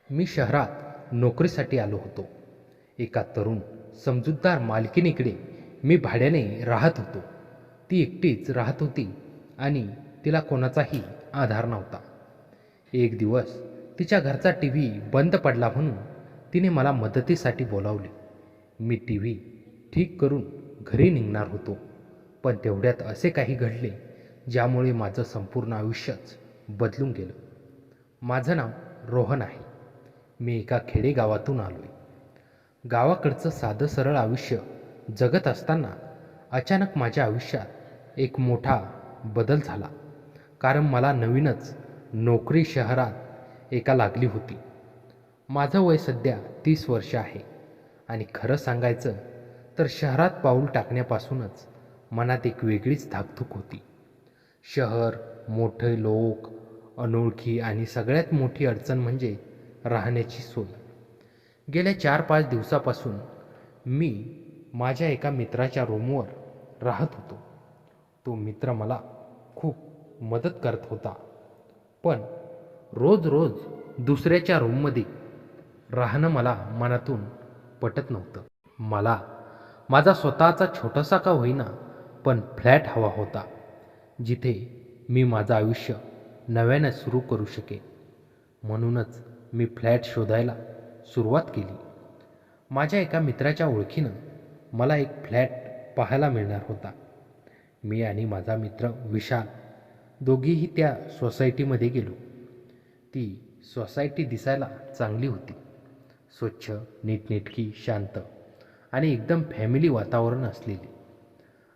मी शहरात नोकरीसाठी आलो होतो. एका तरुण समजूतदार मालकीणीकडे मी भाड्याने राहत होतो. ती एकटीच राहत होती आणि तिला कोणाचाही आधार नव्हता. एक दिवस तिच्या घरचा टी व्ही बंद पडला म्हणून तिने मला मदतीसाठी बोलावले. मी टी व्ही ठीक करून घरी निघणार होतो, पण तेवढ्यात असे काही घडले ज्यामुळे माझं संपूर्ण आयुष्यच बदलून गेलं. माझं नाव रोहन आहे. मी एका खेडेगावातून आलो आहे. गावाकडचं साधं सरळ आयुष्य जगत असताना अचानक माझ्या आयुष्यात एक मोठा बदल झाला. कारण मला नवीनच नोकरी शहरात एका लागली होती. माझं वय सध्या 30 वर्ष आहे आणि खरं सांगायचं तर शहरात पाऊल टाकण्यापासूनच मनात एक वेगळीच धाकधूक होती. शहर, मोठे लोक, अनोळखी आणि सगळ्यात मोठी अडचण म्हणजे राहण्याची सोय. गेल्या 4-5 दिवसापासून मी माझ्या एका मित्राच्या रूमवर राहत होतो. तो मित्र मला खूप मदत करत होता, पण रोज रोज दुसऱ्याच्या रूममध्ये राहणं मला मनातून पटत नव्हतं. मला माझा स्वतःचा छोटासा का होईना पण फ्लॅट हवा होता, जिथे मी माझं आयुष्य नव्यानं सुरू करू शकेन. म्हणूनच मी फ्लॅट शोधायला सुरुवात केली. माझ्या एका मित्राच्या ओळखीनं मला एक फ्लॅट पाहायला मिळणार होता. मी आणि माझा मित्र विशाल दोघीही त्या सोसायटीमध्ये गेलो. ती सोसायटी दिसायला चांगली होती. स्वच्छ, नीटनेटकी, शांत आणि एकदम फॅमिली वातावरण असलेली.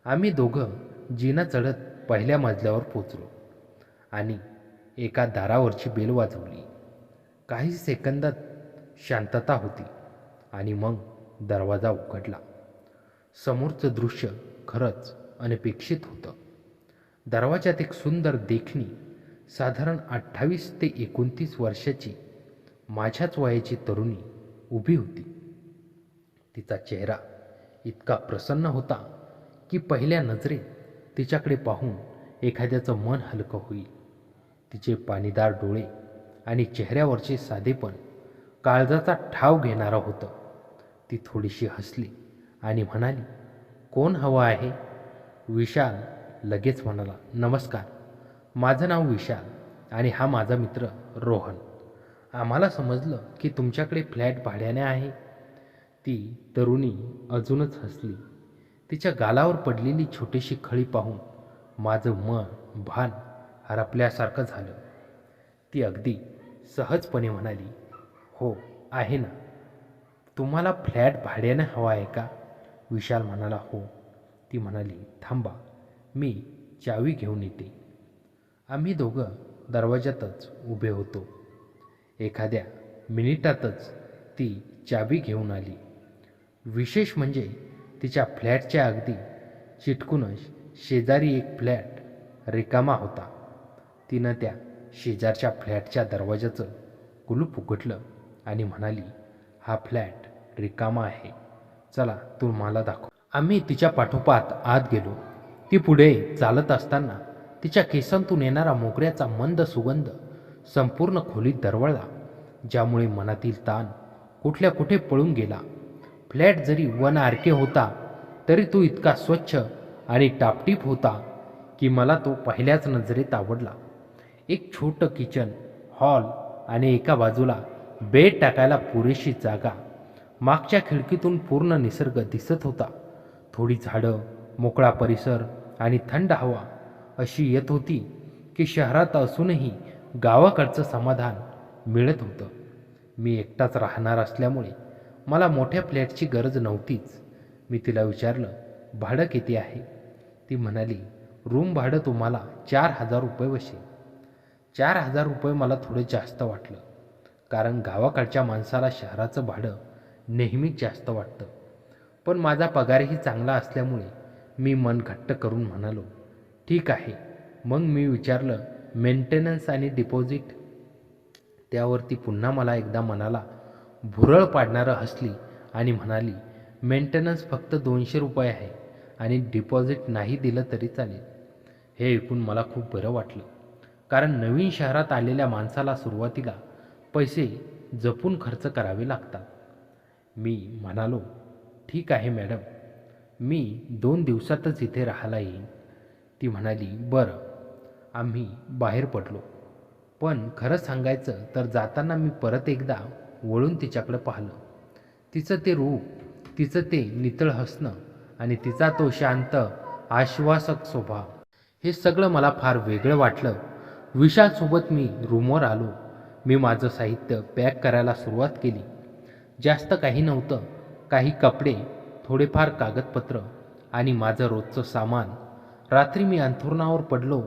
आम्ही दोघं जिना चढत पहिल्या मजल्यावर पोचलो आणि एका दारावरची बेल वाजवली. काही सेकंदात शांतता होती आणि मग दरवाजा उघडला. समोरचं दृश्य खरंच अनपेक्षित होतं. दरवाजात एक सुंदर देखणी, साधारण 28 ते 29 वर्षाची माझ्याच वयाची तरुणी उभी होती. तिचा चेहरा इतका प्रसन्न होता की पहिल्या नजरेत तिच्याकडे पाहून एखाद्याचं मन हलकं होईल. तिचे पाणीदार डोळे आणि चेहऱ्यावरचे साधेपण काळजाचा ठाव घेणारं होतं. ती थोडीशी हसली आणि म्हणाली, "कोण हवं आहे?" विशाल लगेच म्हणाला, "नमस्कार, माझं नाव विशाल आणि हा माझा मित्र रोहन. आम्हाला समजलं की तुमच्याकडे फ्लॅट भाड्याने आहे." ती तरुणी अजूनच हसली. तिच्या गालावर पडलेली छोटीशी खळी पाहून माझं मन भान हरपल्यासारखं झालं. ती अगदी सहजपणे म्हणाली, "हो आहे ना. तुम्हाला फ्लॅट भाड्याने हवा आहे का?" विशाल म्हणाला, "हो." ती म्हणाली, "थांबा, मी चावी घेऊन येते." आम्ही दोघं दरवाजातच उभे होतो. एखाद्या मिनिटातच ती चावी घेऊन आली. विशेष म्हणजे तिच्या फ्लॅटच्या अगदी चिटकूनच शेजारी एक फ्लॅट रिकामा होता. तिनं त्या शेजारच्या फ्लॅटच्या दरवाजाचं कुलूप उघडलं आणि म्हणाली, "हा फ्लॅट रिकामा आहे. चला तुम्हाला दाखव." आम्ही तिच्या पाठोपाठ आत गेलो. ती पुढे चालत असताना तिच्या केसांतून येणारा मोगऱ्याचा मंद सुगंध संपूर्ण खोलीत दरवळला, ज्यामुळे मनातील ताण कुठल्या कुठे पळून गेला. फ्लॅट जरी 1 RK होता, तरी तो इतका स्वच्छ आणि टापटीप होता की मला तो पहिल्याच नजरेत आवडला. एक छोटं किचन, हॉल आणि एका बाजूला बेड टाकायला पुरेशी जागा. मागच्या खिडकीतून पूर्ण निसर्ग दिसत होता. थोडी झाडं, मोकळा परिसर आणि थंड हवा अशी येत होती की शहरात असूनही गावाकडचं समाधान मिळत होतं. मी एकटाच राहणार असल्यामुळे मला मोठ्या फ्लॅटची गरज नव्हतीच. मी तिला विचारलं, "भाडं किती आहे?" ती म्हणाली, "रूम भाडं तुम्हाला 4,000 रुपये बसेल." 4,000 रुपये मला थोडं जास्त वाटलं, कारण गावाकडच्या माणसाला शहराचं भाडं नेहमीच जास्त वाटतं. पण माझा पगारही चांगला असल्यामुळे मी मन घट्ट करून म्हणालो, "ठीक आहे." मग मी विचारलं, "मेंटेनन्स आणि डिपॉझिट?" त्यावरती पुन्हा मला एकदा मनाला भुरळ पाडणारं हसली आणि म्हणाली, "मेंटेनन्स फक्त 200 रुपये आहे आणि डिपॉझिट नाही दिलं तरी चालेल." हे ऐकून मला खूप बरं वाटलं, कारण नवीन शहरात आलेल्या माणसाला सुरुवातीला पैसे जपून खर्च करावे लागतात. मी म्हणालो, ठीक आहे मॅडम, मी 2 दिवसातच इथे राहायला येईन. ती म्हणाली, बरं. आम्ही बाहेर पडलो. पण खरं सांगायचं तर जाताना मी परत एकदा वळून तिच्याकडे पाहिलं. तिचं ते रूप, तिचं ते नितळ हसणं आणि तिचा तो शांत आश्वासक स्वभाव, हे सगळं मला फार वेगळं वाटलं. विशालसोबत मी रूमवर आलो. मी माझं साहित्य पॅक करायला सुरुवात केली. जास्त काही नव्हतं. काही कपडे, थोडेफार कागदपत्र आणि माझं रोजचं सामान. रात्री मी अंथरुणावर पडलो.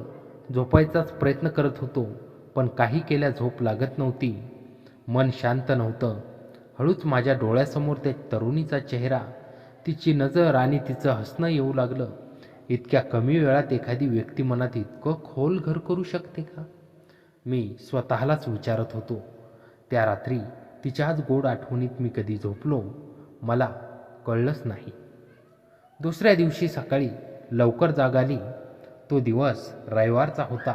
झोपायचाच प्रयत्न करत होतो, पण काही केल्या झोप लागत नव्हती. मन शांत नव्हतं. हळूच माझ्या डोळ्यासमोर त्या तरुणीचा चेहरा, तिची नजर आणि तिचं हसणं येऊ लागलं. इतक्या कमी वेळात एखादी व्यक्ती मनात इतकं खोल घर करू शकते का? मी स्वतःलाच विचारत होतो. त्या रात्री तिच्याच गोड आठवणीत मी कधी झोपलो, मला कळलंच नाही. दुसऱ्या दिवशी सकाळी लवकर जाग आली. तो दिवस रविवारचा होता,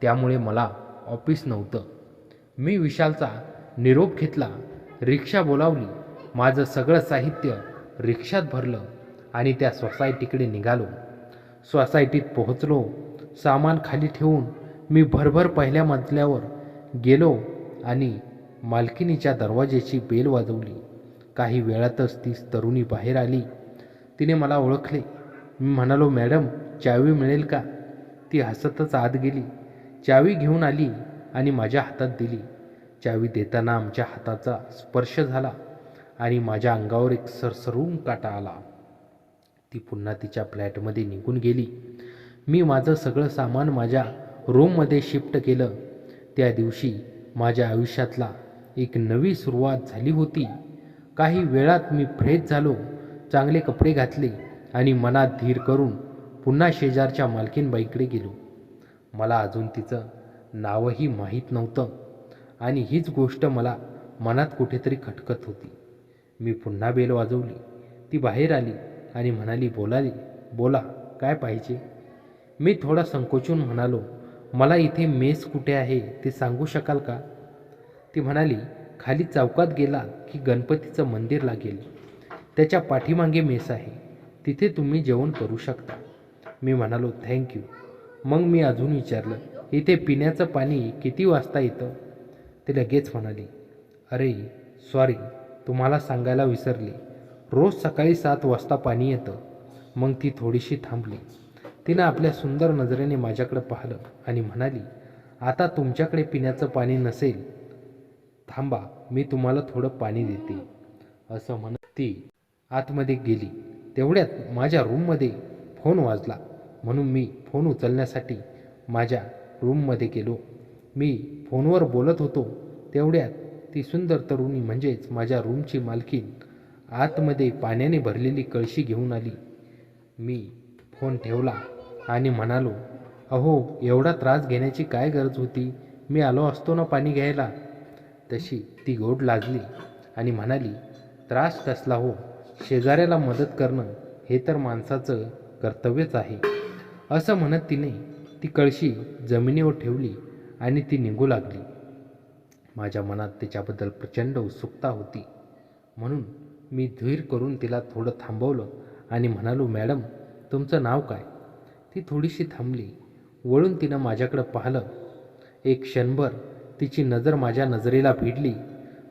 त्यामुळे मला ऑफिस नव्हतं. मी विशालचा निरोप घेतला, रिक्षा बोलावली, माझं सगळं साहित्य रिक्षात भरलं आणि त्या सोसायटीकडे निघालो. सोसायटीत पोहोचलो. सामान खाली ठेवून मी भरभर पहिल्या मजल्यावर गेलो आणि मालकिनीच्या दरवाजाची बेल वाजवली. काही वेळातच ती तरुणी बाहेर आली. तिने मला ओळखले. मी म्हणालो, मॅडम, चावी मिळेल का? ती हसतच आत गेली, चावी घेऊन आली आणि माझ्या हातात दिली. चावी देताना आमच्या हाताचा स्पर्श झाला आणि माझ्या अंगावर एक सरसरून काटा आला. ती पुन्हा तिच्या फ्लॅटमध्ये निघून गेली. मी माझं सगळं सामान माझ्या रूममध्ये शिफ्ट केलं. त्या दिवशी माझ्या आयुष्यातला एक नवी सुरुवात झाली होती. काही वेळात मी फ्रेश झालो, चांगले कपडे घातले आणि मनात धीर करून पुन्हा शेजारच्या मालकीनबाईकडे गेलो. मला अजून तिचं नावही माहीत नव्हतं आणि हीच गोष्ट मला मनात कुठेतरी खटकत होती. मी पुन्हा बेल वाजवली. ती बाहेर आली आणि म्हणाली, बोला, काय पाहिजे? मी थोडा संकोचून म्हणालो, मला इथे मेस कुठे आहे ते सांगू शकाल का? ती म्हणाली, खाली चौकात गेला की गणपतीचं मंदिर लागेल, त्याच्या पाठीमागे मेस आहे, तिथे तुम्ही जेवण करू शकता. मी म्हणालो, थँक्यू. मग मी अजून विचारलं, इथे पिण्याचं पाणी किती वाजता येतं? ती लगेच म्हणाली, अरे सॉरी, तुम्हाला सांगायला विसरले, रोज सकाळी 7 वाजता पाणी येतं. मग ती थोडीशी थांबली. तिनं आपल्या सुंदर नजरेने माझ्याकडे पाहिलं आणि म्हणाली, आता तुमच्याकडे पिण्याचं पाणी नसेल, थांबा, मी तुम्हाला थोडं पाणी देते. असं म्हणत ती आतमध्ये गेली. तेवढ्यात माझ्या रूममध्ये फोन वाजला, म्हणून मी फोन उचलण्यासाठी माझ्या रूममध्ये गेलो. मी फोनवर बोलत होतो तेवढ्यात ती सुंदर तरुणी, म्हणजेच माझ्या रूमची मालकीण, आतमध्ये पाण्याने भरलेली कळशी घेऊन आली. मी फोन ठेवला आणि म्हणालो, अहो, एवढा त्रास घेण्याची काय गरज होती? मी आलो असतो ना पाणी घ्यायला. तशी ती गोड लाजली आणि म्हणाली, त्रास कसला हो, शेजाऱ्याला मदत करणं हे तर माणसाचं कर्तव्यच आहे. असं म्हणत तिने ती कळशी जमिनीवर ठेवली आणि ती निघू लागली. माझ्या मनात तिच्याबद्दल प्रचंड उत्सुकता होती, म्हणून मी धीर करून तिला थोडं थांबवलं आणि म्हणालो, मॅडम, तुमचं नाव काय? ती थोडीशी थांबली. वळून तिनं माझ्याकडं पाहिलं. एक क्षणभर तिची नजर माझ्या नजरेला भिडली,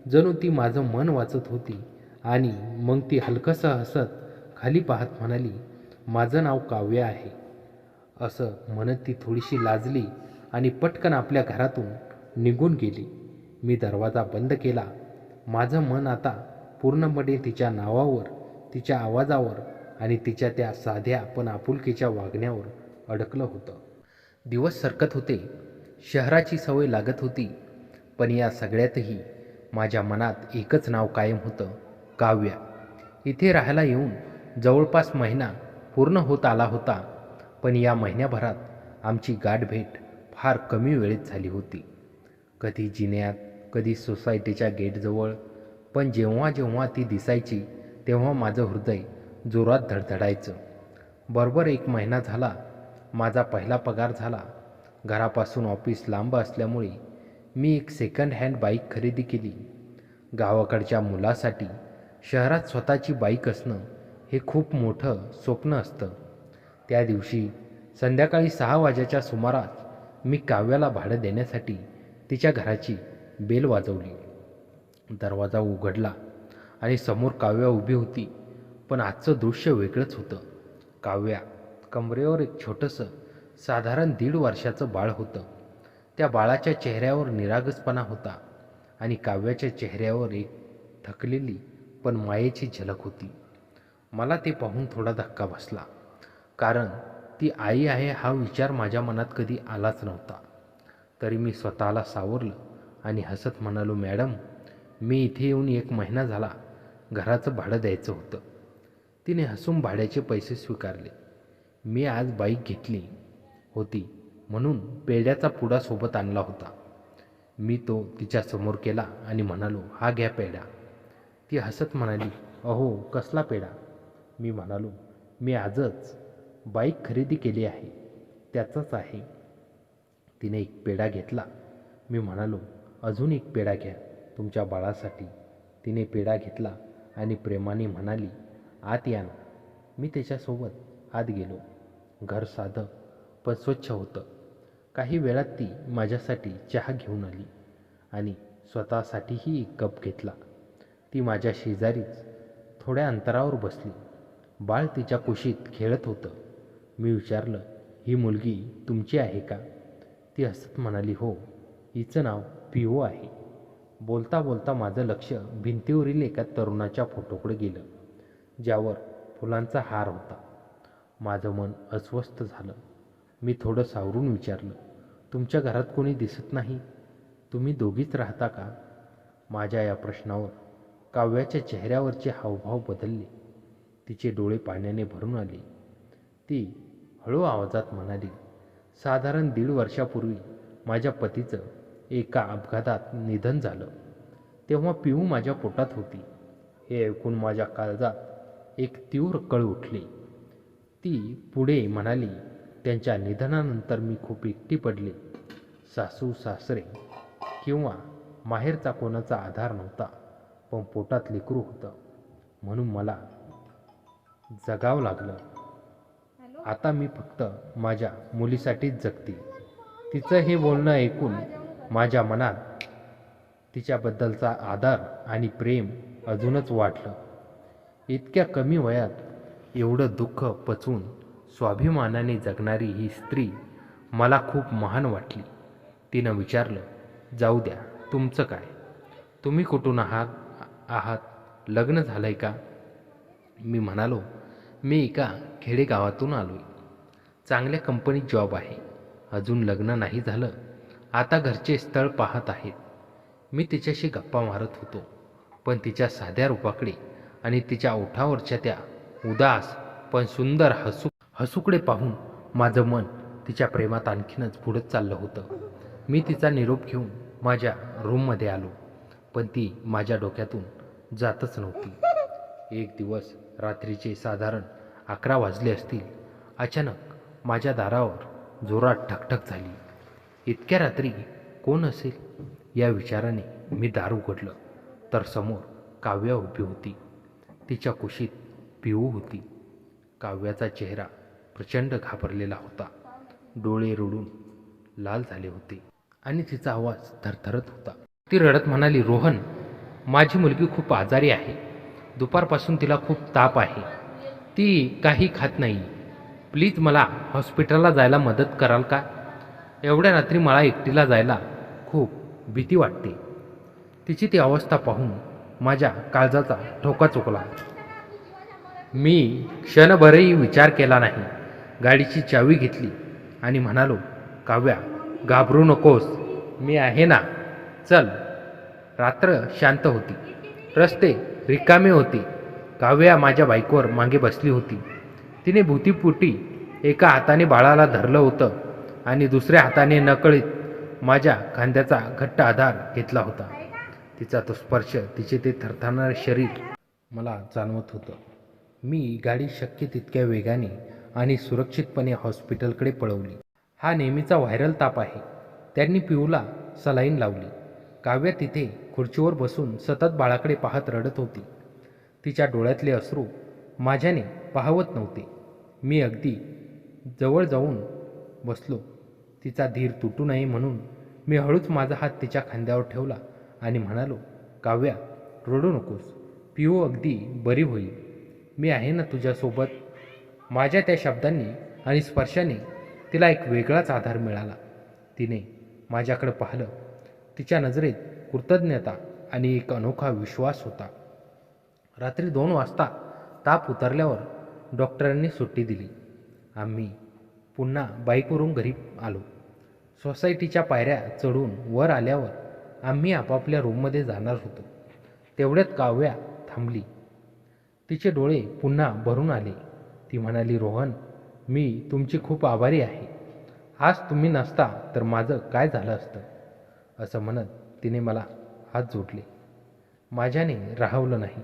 जणू ती माझं मन वाचत होती. आणि मग ती हलकंसं हसत खाली पाहत म्हणाली, माझं नाव काव्या आहे. असं म्हणत ती थोडीशी लाजली आणि पटकन आपल्या घरातून निघून गेली. मी दरवाजा बंद केला. माझं मन आता पूर्णपणे तिच्या नावावर, तिच्या आवाजावर आणि तिच्या त्या साध्या पण आपुलकीच्या वागण्यावर अडकलं होतं. दिवस सरकत होते. शहराची सवय लागत होती. पण या सगळ्यातही माझ्या मनात एकच नाव कायम होतं, काव्या. इथे राहायला येऊन जवळपास महिना पूर्ण होत आला होता. पण या महिन्याभरात आमची गाठभेट फार कमी वेळेत झाली होती. कधी जिन्यात, कधी सोसायटीच्या गेटजवळ. पण जेव्हा जेव्हा ती दिसायची तेव्हा माझं हृदय जोरात धडधडायचं. बरोबर 1 महिना झाला. माझा पहिला पगार झाला. घरापासून ऑफिस लांब असल्यामुळे मी एक सेकंड हँड बाईक खरेदी केली. गावाकडच्या मुलासाठी शहरात स्वतःची बाईक असणं हे खूप मोठं स्वप्न असतं. त्या दिवशी संध्याकाळी 6 वाजेच्या सुमारास मी काव्याला भाडं देण्यासाठी तिच्या घराची बेल वाजवली. दरवाजा उघडला आणि समोर काव्या उभी होती. पण आजचं दृश्य वेगळंच होतं. काव्या कमरेवर एक छोटंसं साधारण 1.5 वर्षाचं बाळ होतं. त्या बाळाच्या चेहऱ्यावर निरागसपणा होता आणि काव्याच्या चेहऱ्यावर एक थकलेली पण मायेची झलक होती. मला ते पाहून थोडा धक्का बसला, कारण ती आई आहे हा विचार माझ्या मनात कधी आलाच नव्हता. तरी मी स्वतःला सावरलं आणि हसत म्हणालो, मॅडम, मी इथे येऊन 1 महिना झाला. घराचं भाडं द्यायचं होतं. तिने हसून भाड्याचे पैसे स्वीकारले. मी आज बाईक घेतली होती म्हणून पेढ्याचा पुडा सोबत आणला होता. मी तो तिच्यासमोर केला आणि म्हणालो, हा घ्या पेढा. ती हसत म्हणाली, अहो कसला पेढा? मी म्हणालो, मी आजच बाईक खरेदी केली आहे, त्याचाच आहे. तिने 1 पेढा घेतला. मी म्हणालो, अजून 1 पेढा घ्या तुमच्या बाळासाठी. तिने पेढा घेतला आणि प्रेमाने म्हणाली, आत या ना. मी त्याच्यासोबत आत गेलो. घर साधं पण स्वच्छ होतं. काही वेळात ती माझ्यासाठी चहा घेऊन आली आणि स्वतःसाठीही 1 कप घेतला. ती माझ्या शेजारीच थोड्या अंतरावर बसली. बाळ तिच्या कुशीत खेळत होतं. मी विचारलं, ही मुलगी तुमची आहे का? ती हसत म्हणाली, हो, हिचं नाव पिऊ आहे. बोलता बोलता माझं लक्ष भिंतीवरील एका तरुणाच्या फोटोकडे गेलं, ज्यावर फुलांचा हार होता. माझं मन अस्वस्थ झालं. मी थोडं सावरून विचारलं, तुमच्या घरात कोणी दिसत नाही? तुम्ही दोघीच राहता का? माझ्या या प्रश्नावर काव्याच्या चेहऱ्यावरचे हावभाव बदलले. तिचे डोळे पाण्याने भरून आले. ती हळू आवाजात म्हणाली, साधारण 1.5 वर्षापूर्वी माझ्या पतीचं एका अपघातात निधन झालं. तेव्हा पिऊ माझ्या पोटात होती. हे ऐकून माझ्या काळजात एक तीव्र कळ उठली. ती पुढे म्हणाली, त्यांच्या निधनानंतर मी खूप एकटी पडले. सासू सासरे किंवा माहेरचा कोणाचा आधार नव्हता. पण पोटात लेकरू होतं म्हणून मला जगावं लागलं. आता मी फक्त माझ्या मुलीसाठीच जगते. तिचं हे बोलणं ऐकून माझ्या मनात तिच्याबद्दलचा आदर आणि प्रेम अजूनच वाढलं. इतक्या कमी वयात एवढं दुःख पचवून स्वाभिमानाने जगणारी ही स्त्री मला खूप महान वाटली. तिनं विचारलं, जाऊ द्या, तुमचं काय? तुम्ही कुठून आहात? लग्न झालंय का? मी म्हणालो, मी एका खेडेगावातून आलोय. चांगल्या कंपनीत जॉब आहे. अजून लग्न नाही झालं. आता घरचे स्थळ पाहत आहेत. मी तिच्याशी गप्पा मारत होतो, पण तिच्या साध्या रूपाकडे आणि तिच्या ओठावरच्या त्या उदास पण सुंदर हसूकडे पाहून माझं मन तिच्या प्रेमात आणखीनच पुढत चाललं होतं. मी तिचा निरोप घेऊन माझ्या रूममध्ये आलो, पण ती माझ्या डोक्यातून जातच नव्हती. एक दिवस रात्रीचे साधारण 11 वाजले असतील. अचानक माझ्या दारावर जोरात ठकठक झाली. इतक्या रात्री कोण असेल या विचाराने मी दार उघडलं, तर समोर काव्या उभी होती. तिच्या कुशीत पिऊ होती. काव्याचा चेहरा प्रचंड घाबरलेला होता. डोळे रडून लाल झाले होते आणि तिचा आवाज थरथरत होता. ती रडत म्हणाली, रोहन, माझी मुलगी खूप आजारी आहे. दुपारपासून तिला खूप ताप आहे. ती काही खात नाही. प्लीज मला हॉस्पिटलला जायला मदत कराल का? एवढ्या रात्री मला एकटीला जायला खूप भीती वाटते. तिची ती अवस्था पाहून माझ्या काळजाचा ठोका चुकला. मी क्षणभरही विचार केला नाही. गाडीची चावी घेतली आणि म्हणालो, काव्या, घाबरू नकोस, मी आहे ना, चल. रात्र शांत होती. रस्ते रिकामे होते. काव्या माझ्या बाईकवर मागे बसली होती. तिने भूतीपोटी एका हाताने बाळाला धरलं होतं आणि दुसऱ्या हाताने नकळत माझ्या खांद्याचा घट्ट आधार घेतला होता. तिचा तो स्पर्श, तिचे ते थरथरणारे शरीर मला जाणवत होतं. मी गाडी शक्य तितक्या वेगाने आणि सुरक्षितपणे हॉस्पिटलकडे पळवली. हा नेहमीचा व्हायरल ताप आहे. त्यांनी पिऊला सलाईन लावली. काव्य तिथे खुर्चीवर बसून सतत बाळाकडे पाहत रडत होती. तिच्या डोळ्यातले अश्रू माझ्याने पाहवत नव्हते. मी अगदी जवळ जाऊन बसलो. तिचा धीर तुटू नये म्हणून मी हळूच माझा हात तिच्या खांद्यावर ठेवला आणि म्हणालो, काव्या, रडू नकोस. पिहू अगदी बरी होईल. मी आहे ना तुझ्यासोबत. माझ्या त्या शब्दांनी आणि स्पर्शाने तिला एक वेगळाच आधार मिळाला. तिने माझ्याकडे पाहिलं. तिच्या नजरेत कृतज्ञता आणि एक अनोखा विश्वास होता. रात्री 2 वाजता ताप उतरल्यावर डॉक्टरांनी सुट्टी दिली. आम्ही पुन्हा बाईकवरून घरी आलो. सोसायटीच्या पायऱ्या चढून वर आल्यावर आम्ही आपापल्या रूममध्ये जाणार होतो. तेवढ्यात काव्या थांबली. तिचे डोळे पुन्हा भरून आले. ती म्हणाली, रोहन, मी तुमची खूप आभारी आहे. आज तुम्ही नसता तर माझं काय झालं असतं. असं म्हणत तिने मला हात जोडले. माझ्याने राहवलं नाही.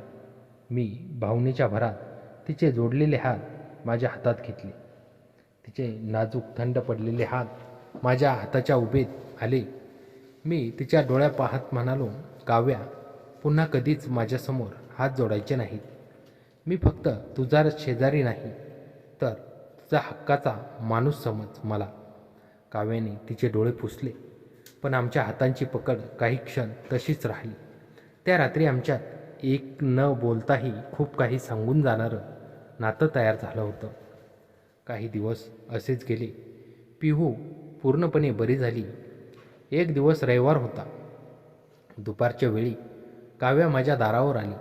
मी भावनेच्या भरात तिचे जोडलेले हात माझ्या हातात घेतले. तिचे नाजूक थंड पडलेले हात माझ्या हाताच्या उभेत आले. मी तिच्या डोळ्या पाहत म्हणालो, काव्या, पुन्हा कधीच माझ्यासमोर हात जोडायचे नाहीत. मी फक्त तुझा शेजारी नाही तर तुझा हक्काचा माणूस समज मला. काव्याने तिचे डोळे पुसले, पण आमच्या हातांची पकड काही क्षण तशीच राहिली. त्या रात्री आमच्यात एक न बोलताही खूप काही सांगून जाणारं नातं तयार झालं होतं. काही दिवस असेच गेले. पिहू पूर्णपणे बरी झाली. एक दिवस रविवार होता. दुपारच्या वेळी काव्या माझ्या दारावर आली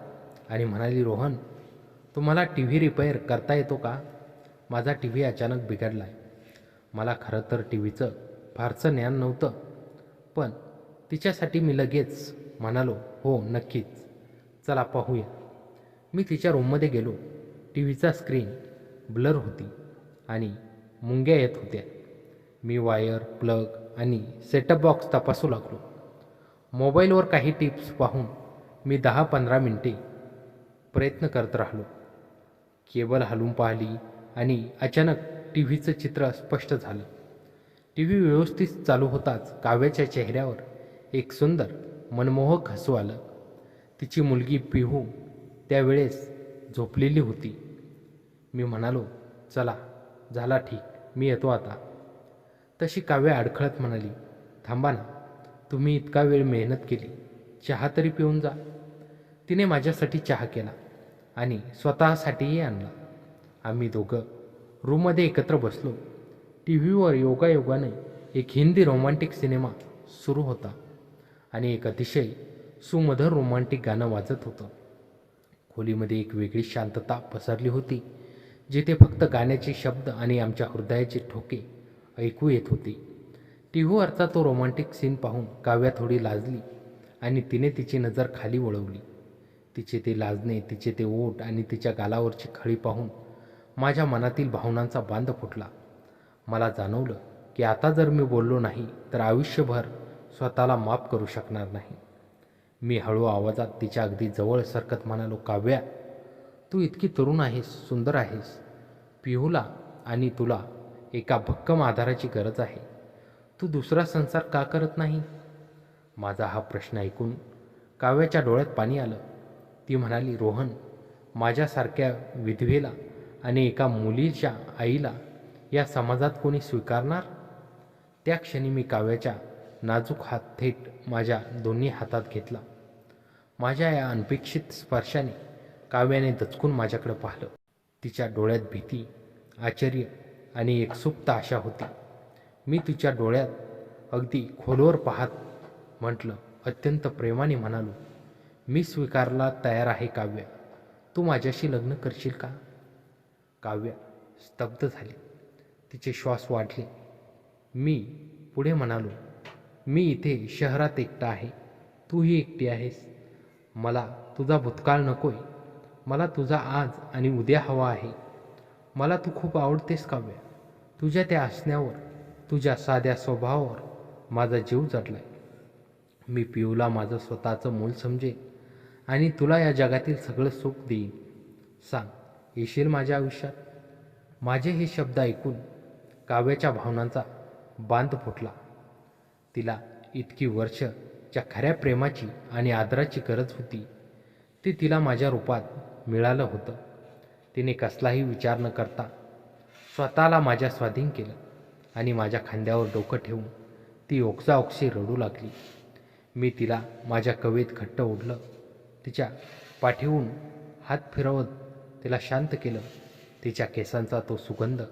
आणि म्हणाली, रोहन, तुम्हाला TV रिपेअर करता येतो का? माझा TV अचानक बिघडला आहे. मला खरं तर TVचं फारसं ज्ञान नव्हतं, पण तिच्यासाठी मी लगेच म्हणालो, हो नक्कीच, चला पाहूया. मी तिच्या रूममध्ये गेलो. TVचा स्क्रीन ब्लर होती आणि मुंग्या येत होत्या. मी वायर, प्लग आणि सेटअप बॉक्स तपासू लागलो. मोबाईलवर काही टिप्स पाहून मी 10-15 मिनिटे प्रयत्न करत राहिलो. केबल हलवून पाहिली आणि अचानक TVचं चित्र स्पष्ट झालं. TV व्यवस्थित चालू होताच काव्याच्या चेहऱ्यावर एक सुंदर मनमोहक हसू आलं. तिची मुलगी पिहू त्यावेळेस झोपलेली होती. मी म्हणालो, चला, झाला ठीक, मी येतो आता. तशी काव्या अडखळत म्हणाली, थांबा ना, तुम्ही इतका वेळ मेहनत केली, चहा तरी पिऊन जा. तिने माझ्यासाठी चहा केला आणि स्वतःसाठीही आणला. आम्ही दोघं रूममध्ये एकत्र बसलो. TVवर योगायोगाने एक हिंदी रोमॅन्टिक सिनेमा सुरू होता आणि एक अतिशय सुमधुर रोमॅन्टिक गाणं वाजत होतं. खोलीमध्ये एक वेगळी शांतता पसरली होती, जिथे फक्त गाण्याचे शब्द आणि आमच्या हृदयाचे ठोके ऐकू येत होते. TVवरचा तो रोमॅन्टिक सीन पाहून काव्या थोडी लाजली आणि तिने तिची नजर खाली वळवली. तिचे ते लाजणे, तिचे ते ओठ आणि तिच्या गालावरची खळी पाहून माझ्या मनातील भावनांचा बांध फुटला. मला जाणवलं की आता जर मी बोललो नाही तर आयुष्यभर स्वतःला माफ करू शकणार नाही. मी हळू आवाजात तिच्या अगदी जवळ सरकत म्हणालो, काव्या, तू इतकी तरुण आहेस, सुंदर आहेस. पिहूला आणि तुला एका भक्कम आधाराची गरज आहे. तू दुसरा संसार का करत नाही? माझा हा प्रश्न ऐकून काव्याच्या डोळ्यात पाणी आलं. ती म्हणाली, रोहन, माझ्यासारख्या विधवेला आणि एका मुलीच्या आईला या समाजात कोणी स्वीकारणार? त्या क्षणी मी काव्याच्या नाजूक हात थेट माझ्या दोन्ही हातात घेतला. माझ्या या अनपेक्षित स्पर्शाने काव्याने दचकून माझ्याकडे पाहिलं. तिच्या डोळ्यात भीती, आश्चर्य आणि एक सुप्त आशा होती. मी तिच्या डोळ्यात अगदी खोलवर पाहत म्हटलं, अत्यंत प्रेमाने म्हणालो, मी स्वीकारला तयार आहे काव्या. तू माझ्याशी लग्न करशील का? काव्या स्तब्ध झाली. तिचे श्वास वाढले. मी पुढे म्हणालो, मी इथे शहरात एकटा आहे, तूही एकटी आहेस. मला तुझा भूतकाळ नकोय. मला तुझा आज आणि उद्या हवा आहे. मला तू खूप आवडतेस काव्या. तुझ्या त्या हसण्यावर, तुझ्या साध्या स्वभावावर माझा जीव जडलाय. मी पिऊला माझं स्वतःचं मूल समजेन आणि तुला या जगातील सगळं सुख देईन. सांग, येशील माझ्या आयुष्यात? माझे हे शब्द ऐकून काव्याच्या भावनांचा बांध फुटला. तिला इतकी वर्ष ज्या खऱ्या प्रेमाची आणि आदराची गरज होती ती तिला माझ्या रूपात मिळालं होतं. तिने कसलाही विचार न करता स्वतःला माझ्या स्वाधीन केलं आणि माझ्या खांद्यावर डोकं ठेवून ती ओक्साओक्शी रडू लागली. मी तिला माझ्या कवेत घट्ट ओढलं. तिच्या पाठीहून हात फिरवत तिला शांत केलं. तिच्या केसांचा तो सुगंध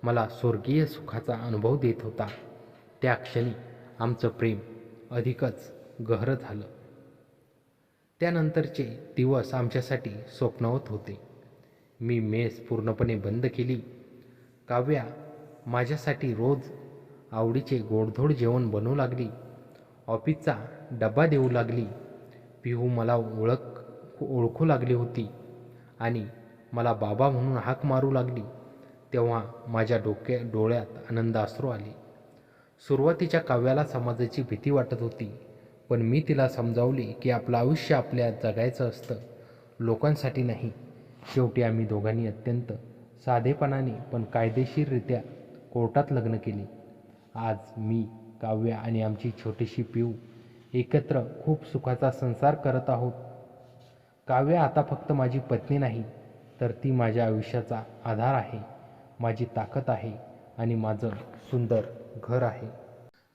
मला स्वर्गीय सुखाचा अनुभव देत होता. त्या क्षणी आमचं प्रेम अधिकच गहरं झालं. त्यानंतरचे दिवस आमच्यासाठी स्वप्नवत होते. मी मेस पूर्णपणे बंद केली. काव्या माझ्यासाठी रोज आवडीचे गोडधोड जेवण बनवू लागली. ऑफिसचा डबा देऊ लागली. पिहू मला ओळखू लागली होती आणि मला बाबा म्हणून हाक मारू लागली. तेव्हा माझ्या डोळ्यात आनंदाश्रू आले. सुरुवातीच्या काव्याला समाजाची भीती वाटत होती, पण मी तिला समजावले की आपलं आयुष्य आपल्या जगायचं असतं, लोकांसाठी नाही. शेवटी आम्ही दोघांनी अत्यंत साधेपणाने पण कायदेशीररित्या कोर्टात लग्न केले. आज मी, काव्या आणि आमची छोटीशी पिऊ एकत्र खूप सुखाचा संसार करत आहोत. काव्या आता फक्त माझी पत्नी नाही, तर ती माझ्या आयुष्याचा आधार आहे, माझी ताकद आहे आणि माझं सुंदर घर आहे.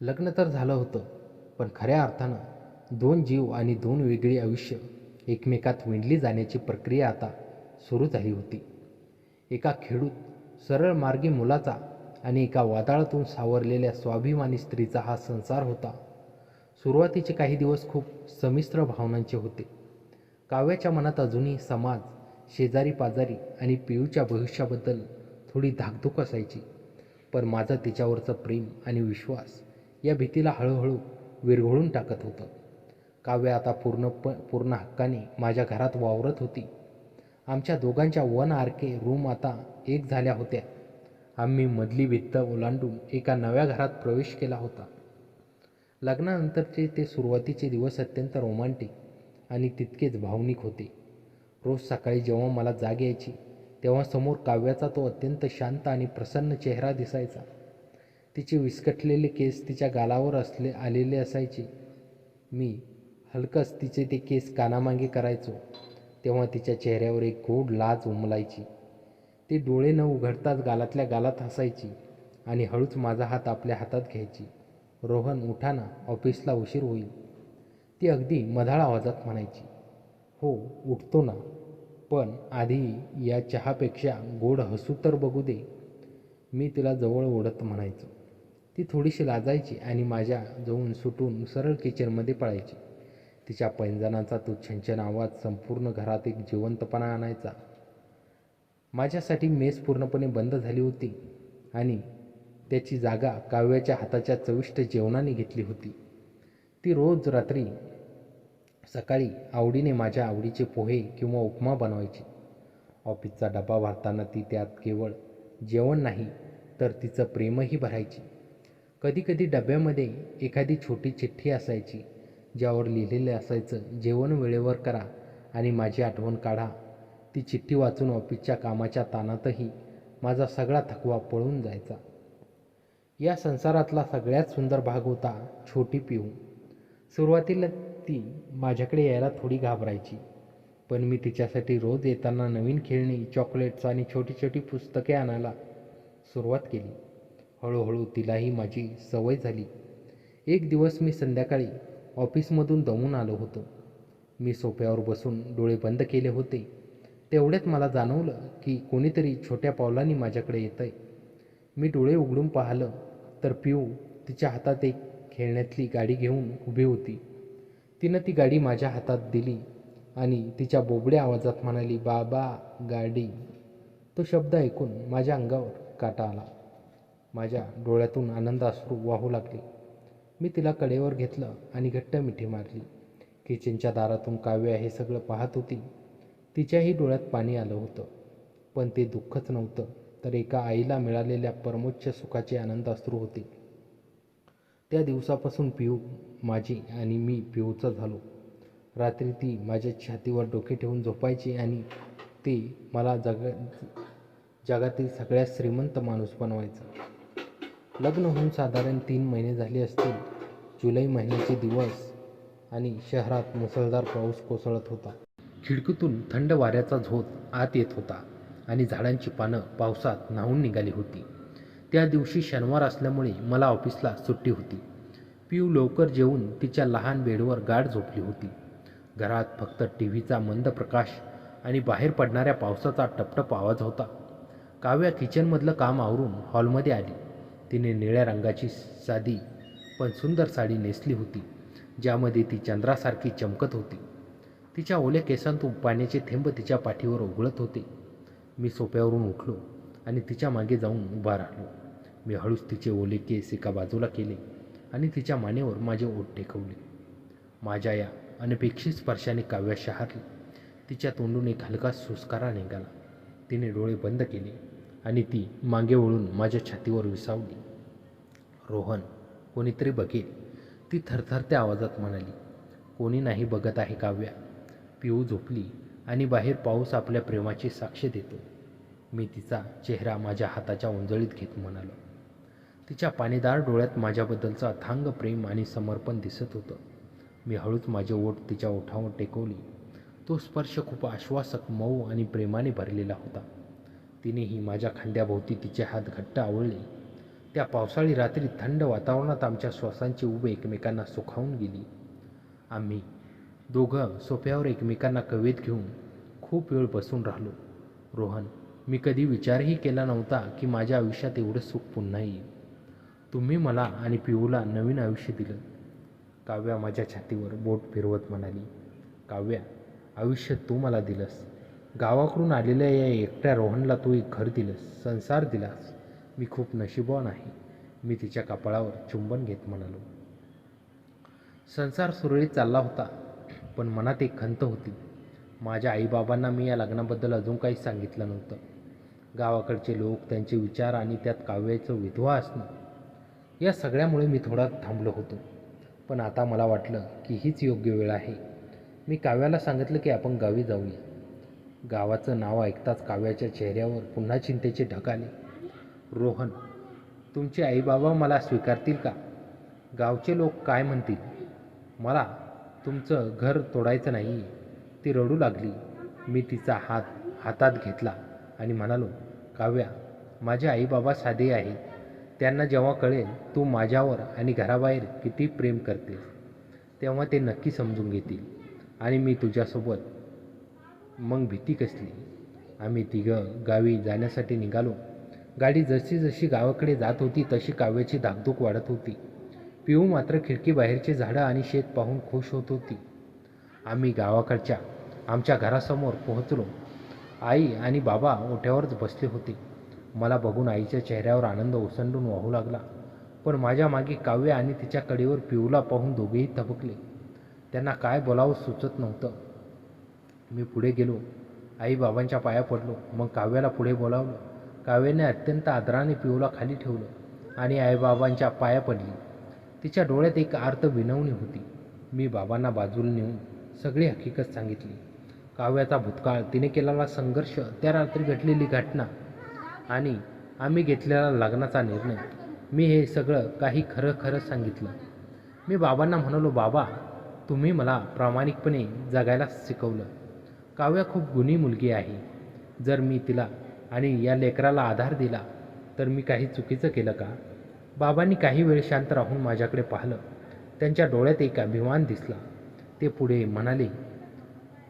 लग्न तर झालं होतं, पण खऱ्या अर्थानं दोन जीव आणि दोन वेगळी आयुष्य एकमेकात विणली जाण्याची प्रक्रिया आता सुरू झाली होती. एका खेडूत सरळ मार्गी मुलाचा आणि एका वादळातून सावरलेल्या स्वाभिमानी स्त्रीचा हा संसार होता. सुरुवातीचे काही दिवस खूप संमिश्र भावनांचे होते. काव्याच्या मनात अजूनही समाज, शेजारी पाजारी आणि पियूच्या भविष्याबद्दल थोडी धाकधूक असायची. पण माझं तिच्यावरचं प्रेम आणि विश्वास या भीतीला हळूहळू विरघळून टाकत होतं. काव्या आता पूर्ण हक्काने माझ्या घरात वावरत होती. आमच्या दोघांच्या 1 RK रूम आता एक झाल्या होत्या. आम्ही मधली भिंत ओलांडून एका नव्या घरात प्रवेश केला होता. लग्नानंतरचे ते सुरुवातीचे दिवस अत्यंत रोमांटिक आणि तितकेच भावनिक होते. रोज सकाळी जेव्हा मला जाग यायची तेव्हा समोर काव्याचा तो अत्यंत शांत आणि प्रसन्न चेहरा दिसायचा. तिचे विस्कटलेले केस तिच्या गालावर आलेले असायचे. मी हलकस तिचे ते केस कानामागे करायचो तेव्हा तिच्या चेहऱ्यावर एक गोड लाज उमलायची. ती डोळे न उघडताच गालातल्या गालात हसायची आणि हळूच माझा हात आपल्या हातात घ्यायची. रोहन, उठा ना, ऑफिसला उशीर होईल. ती अगदी मधाळ आवाजात म्हणायची. हो, उठतो ना, पण आधी या चहापेक्षा गोड हसू तर बघू दे, मी तिला जवळ ओढत म्हणायचो. ती थोडीशी लाजायची आणि माझ्या जवळून सुटून सरळ किचनमध्ये पळायची. तिच्या पैंजणाचा तो छनछन आवाज संपूर्ण घरात एक जिवंतपणा आणायचा. माझ्यासाठी मेस पूर्णपणे बंद झाली होती आणि त्याची जागा काव्याच्या हाताच्या चविष्ट जेवणाने घेतली होती. ती रोज रात्री सकाळी आवडीने माझ्या आवडीचे पोहे किंवा उपमा बनवायची. ऑफिसचा डबा भरताना ती त्यात केवळ जेवण नाही तर तिचं प्रेमही भरायची. कधीकधी डब्यामध्ये एखादी छोटी चिठ्ठी असायची ज्यावर लिहिलेलं असायचं, जेवण वेळेवर करा आणि माझी आठवण काढा. ती चिठ्ठी वाचून ऑफिसच्या कामाच्या ताणातही माझा सगळा थकवा पळून जायचा. या संसारातला सगळ्यात सुंदर भाग होता छोटी पिऊ. सुरुवातीला ती माझ्याकडे यायला थोडी घाबरायची, पण मी तिच्यासाठी रोज येताना नवीन खेळणी, चॉकलेट्स आणि छोटी छोटी पुस्तके आणायला सुरुवात केली. हळूहळू तिलाही माझी सवय झाली. एक दिवस मी संध्याकाळी ऑफिसमधून दमून आलो होतो. मी सोफ्यावर बसून डोळे बंद केले होते. तेवढ्यात मला जाणवलं की कोणीतरी छोट्या पावलांनी माझ्याकडे येतंय. मी डोळे उघडून पाहिलं तर पिऊ तिच्या हातात एक खेळण्यातली गाडी घेऊन उभी होती. तिनं ती गाडी माझ्या हातात दिली आणि तिच्या बोबड्या आवाजात म्हणाली, बाबा, गाडी. तो शब्द ऐकून माझ्या अंगावर काटा आला. माझ्या डोळ्यातून आनंदाश्रू वाहू लागले. मी तिला कडेवर घेतलं आणि घट्ट मिठी मारली. किचनच्या दारातून काव्या हे सगळं पाहत होती. तिच्याही डोळ्यात पाणी आलं होतं, पण ते दुःखच नव्हतं, तर एका आईला मिळालेल्या परमोच्च सुखाचे आनंदाश्रू होते. त्या दिवसापासून पिऊ माझी आणि मी पिऊचा झालो. रात्री ती माझ्या छातीवर डोके ठेवून झोपायची आणि ते मला जगातील सगळ्यात श्रीमंत माणूस बनवायचं. लग्न होऊन साधारण 3 महिने झाले असतील. जुलै महिन्याचे दिवस आणि शहरात मुसळधार पाऊस कोसळत होता. खिडकीतून थंड वाऱ्याचा झोत आत येत होता आणि झाडांची पानं पावसात न्हाऊन निघाली होती. त्या दिवशी शनिवार असल्यामुळे मला ऑफिसला सुट्टी होती. पिऊ लवकर जेवून तिच्या लहान बेडवर गाढ झोपली होती. घरात फक्त टीव्हीचा मंद प्रकाश आणि बाहेर पडणाऱ्या पावसाचा टपटप आवाज होता. काव्या किचनमधलं काम आवरून हॉलमध्ये आली. तिने निळ्या रंगाची साधी पण सुंदर साडी नेसली होती, ज्यामध्ये ती चंद्रासारखी चमकत होती. तिच्या ओल्या केसांतून पाण्याचे थेंब तिच्या पाठीवर उघळत होते. मी सोफ्यावरून उठलो आणि तिच्या मागे जाऊन उभा राहिलो. मी हळूच तिचे ओले केस एका बाजूला केले आणि तिच्या मानेवर माझे ओठ टेकवले. माझ्या या अनपेक्षित स्पर्शाने काव्या शहारली. तिच्या तोंडून एक हलका सुस्कारा निघाला. तिने डोळे बंद केले आणि ती मागे वळून माझ्या छातीवर विसावली. रोहन, कोणीतरी बघेल, ती थरथरत्या आवाजात म्हणाली. कोणी नाही बघत आहे काव्या. पिऊ झोपली आणि बाहेर पाऊस आपल्या प्रेमाची साक्ष देतो. मी तिचा चेहरा माझ्या हाताच्या उंजळीत घेत म्हणालो. तिच्या पाणीदार डोळ्यात माझ्याबद्दलचं अथांग प्रेम आणि समर्पण दिसत होतं. मी हळूच माझे ओठ तिच्या ओठावर टेकवले. तो स्पर्श खूप आश्वासक, मऊ आणि प्रेमाने भरलेला होता. तिनेही माझ्या खांद्याभोवती तिचे हात घट्ट आवळले. त्या पावसाळी रात्री थंड वातावरणात आमच्या श्वासांची उब एकमेकांना सुखावून गेली. आम्ही दोघं सोफ्यावर एकमेकांना कवेत घेऊन खूप वेळ बसून राहिलो. रोहन, मी कधी विचारही केला नव्हता की माझ्या आयुष्यात एवढं सुख पुन्हा येईल. तुम्ही मला आणि पिऊला नवीन आयुष्य दिलं. काव्या माझ्या छातीवर बोट फिरवत म्हणाली. काव्या, आयुष्य तू मला दिलंस. गावाकडून आलेल्या या एकट्या रोहनला तू एक घर दिलंस, संसार दिलास. मी खूप नशीबवान आहे. मी तिच्या कपाळावर चुंबन घेत म्हणालो. संसार सुरळीत चालला होता, पण मनात एक खंत होती. माझ्या आईबाबांना मी या लग्नाबद्दल अजून काही सांगितलं नव्हतं. गावाकडचे लोक, त्यांचे विचार आणि त्यात काव्याचं विधवा असणं, या सगळ्यामुळे मी थोडा थांबलो होतो. पण आता मला वाटलं की हीच योग्य वेळ आहे. मी काव्याला सांगितलं की आपण गावी जाऊया. गावाचं नाव ऐकताच काव्याच्या चेहऱ्यावर पुन्हा चिंतेचे ढग आले. रोहन, तुमचे आईबाबा मला स्वीकारतील का? गावचे लोक काय म्हणतील? मला तुमचं घर तोडायचं नाही. ती रडू लागली. मी तिचा हात हातात घेतला आणि म्हणालो, काव्या, माझे आईबाबा साधे आहेत. त्यांना जेव्हा कळेल तू माझ्यावर आणि घराबाहेर किती प्रेम करतेस, तेव्हा ते नक्की समजून घेतील आणि मी तुझ्यासोबत. मग भीती कसली? आम्ही तिघं गावी जाण्यासाठी निघालो. गाडी जशी जशी गावाकडे जात होती तशी काव्याची धाकधूक वाढत होती. पिऊ मात्र खिडकीबाहेरचे झाडं आणि शेत पाहून खुश होत होती. आम्ही गावाकडच्या आमच्या घरासमोर पोहोचलो. आई आणि बाबा ओट्यावरच बसले होते. मला बघून आईच्या चेहऱ्यावर आनंद ओसंडून वाहू लागला. पण माझ्या मागे काव्य आणि तिच्या कडेवर पिऊला पाहून दोघेही थबकले. त्यांना काय बोलावं सुचत नव्हतं. मी पुढे गेलो. आई बाबांच्या पाया पडलो. मग काव्याला पुढे बोलावलं. काव्याने अत्यंत आदराने पिऊला खाली ठेवलं आणि आईबाबांच्या पाया पडली. तिच्या डोळ्यात एक आर्त विनवणी होती. मी बाबांना बाजूला नेऊन सगळी हकीकत सांगितली. काव्याचा भूतकाळ, तिने केलेला संघर्ष, त्या रात्री घडलेली घटना आणि आम्ही घेतलेला लग्नाचा निर्णय. मी हे सगळं काही खरं खरं सांगितलं. मी बाबांना म्हणालो, बाबा, तुम्ही मला प्रामाणिकपणे जगायला शिकवलं. काव्या खूप गुणी मुलगी आहे. जर मी तिला आणि या लेकराला आधार दिला तर मी काही चुकीचं केलं का? बाबांनी काही वेळ शांत राहून माझ्याकडे पाहिलं. त्यांच्या डोळ्यात एक अभिमान दिसला. ते पुढे म्हणाले,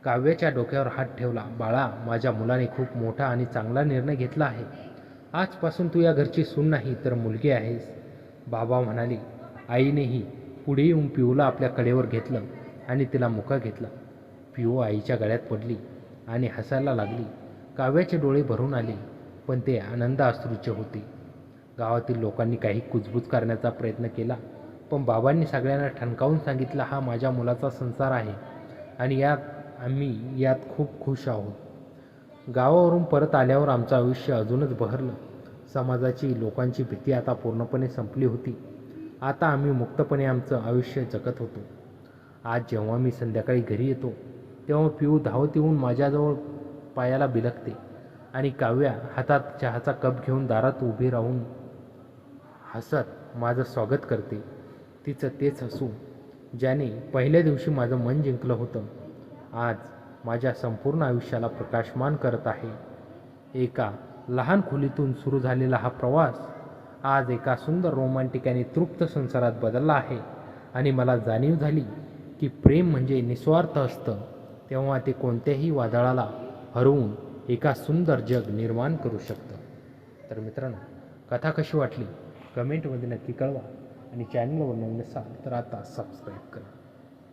काव्याच्या डोक्यावर हात ठेवला. बाळा, माझ्या मुलाने खूप मोठा आणि चांगला निर्णय घेतला आहे. आजपासून तू या घरची सून नाही तर मुलगी आहेस. बाबा म्हणाले. आईनेही पुढे येऊन पिऊला आपल्या कडेवर घेतलं आणि तिला मुका घेतला. पिऊ आईच्या गळ्यात पडली आणि हसायला लागली. काव्याचे डोळे भरून आले, पण ते आनंद अश्रूचे होते. गावातील लोकांनी काही कुजबूज करण्याचा प्रयत्न केला, पण बाबांनी सगळ्यांना ठणकावून सांगितलं, हा माझ्या मुलाचा संसार आहे आणि आम्ही यात खूप खुश आहोत. गावावरून परत आल्यावर आमचं आयुष्य अजूनच बहरलं. समाजाची, लोकांची भीती आता पूर्णपणे संपली होती. आता आम्ही मुक्तपणे आमचं आयुष्य जगत होतो. आज जेव्हा मी संध्याकाळी घरी येतो तेव्हा पिऊ धावत येऊन माझ्याजवळ पायाला बिलकते आणि काव्या हातात चहाचा कप घेऊन दारात उभी राहून हसत माझं स्वागत करते. तिचं तेच हसू, ज्याने पहिल्या दिवशी माझं मन जिंकलं होतं, आज माझ्या संपूर्ण आयुष्याला प्रकाशमान करत आहे. एका लहान खोलीतून सुरू झालेला हा प्रवास आज एका सुंदर रोमॅन्टिक आणि तृप्त संसारात बदलला आहे. आणि मला जाणीव झाली की प्रेम म्हणजे निस्वार्थ असतं तेव्हा ते कोणत्याही वादळाला हरवून एका सुंदर जग निर्माण करू शकतं. तर मित्रांनो, कथा कशी वाटली कमेंटमध्ये नक्की कळवा आणि चॅनलवर नवीन असाल तर आता सबस्क्राईब करा.